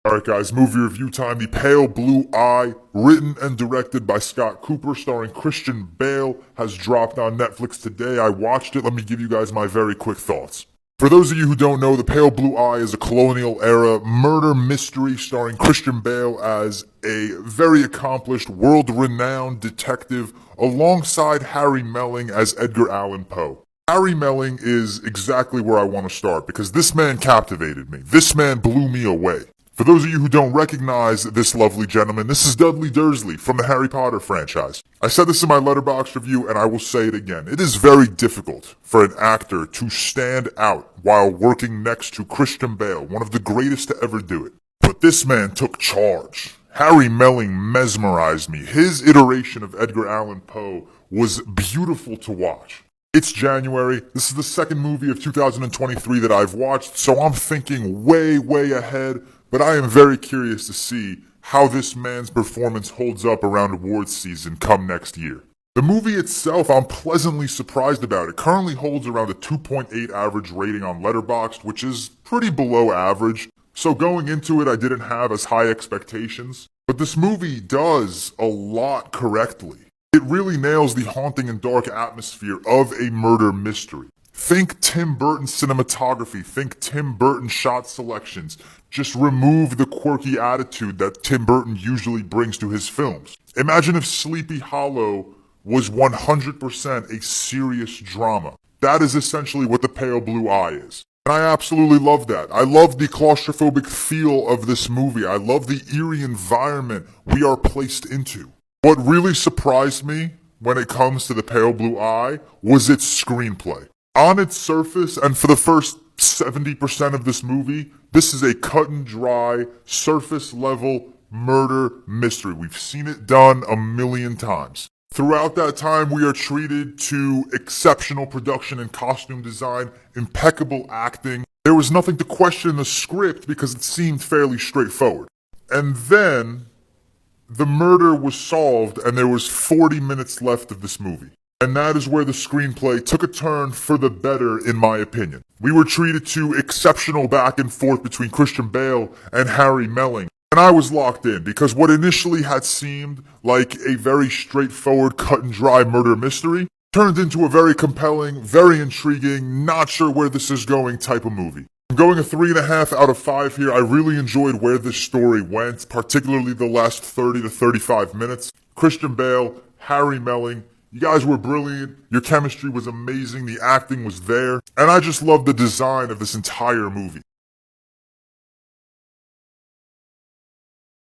Alright guys, movie review time. The Pale Blue Eye, written and directed by Scott Cooper, starring Christian Bale, has dropped on Netflix today. I watched it. Let me give you guys my very quick thoughts. For those of you who don't know, The Pale Blue Eye is a colonial-era murder mystery starring Christian Bale as a very accomplished, world-renowned detective alongside Harry Melling as Edgar Allan Poe. Harry Melling is exactly where I want to start because this man captivated me. This man blew me away. For those of you who don't recognize this lovely gentleman, this is Dudley Dursley from the Harry Potter franchise. I said this in my Letterboxd review and I will say it again. It is very difficult for an actor to stand out while working next to Christian Bale, one of the greatest to ever do it. But this man took charge. Harry Melling mesmerized me. His iteration of Edgar Allan Poe was beautiful to watch. It's January. This is the second movie of 2023 that I've watched, so I'm thinking way ahead. But I am very curious to see how this man's performance holds up around awards season come next year. The movie itself, I'm pleasantly surprised about. It currently holds around a 2.8 average rating on Letterboxd, which is pretty below average. So going into it, I didn't have as high expectations. But this movie does a lot correctly. It really nails the haunting and dark atmosphere of a murder mystery. Think Tim Burton cinematography, think Tim Burton shot selections. Just remove the quirky attitude that Tim Burton usually brings to his films. Imagine if Sleepy Hollow was 100% a serious drama. That is essentially what The Pale Blue Eye is. And I absolutely love that. I love the claustrophobic feel of this movie. I love the eerie environment we are placed into. What really surprised me when it comes to The Pale Blue Eye was its screenplay. On its surface, and for the first 70% of this movie, this is a cut and dry, surface level murder mystery. We've seen it done a million times. Throughout that time, we are treated to exceptional production and costume design, impeccable acting. There was nothing to question in the script because it seemed fairly straightforward. And then, the murder was solved and there was 40 minutes left of this movie. And that is where the screenplay took a turn for the better, in my opinion. We were treated to exceptional back and forth between Christian Bale and Harry Melling. And I was locked in, because what initially had seemed like a very straightforward, cut and dry murder mystery turned into a very compelling, very intriguing, not sure where this is going type of movie. I'm going a 3.5 out of 5 here. I really enjoyed where this story went, particularly the last 30 to 35 minutes. Christian Bale, Harry Melling, you guys were brilliant, your chemistry was amazing, the acting was there, and I just loved the design of this entire movie.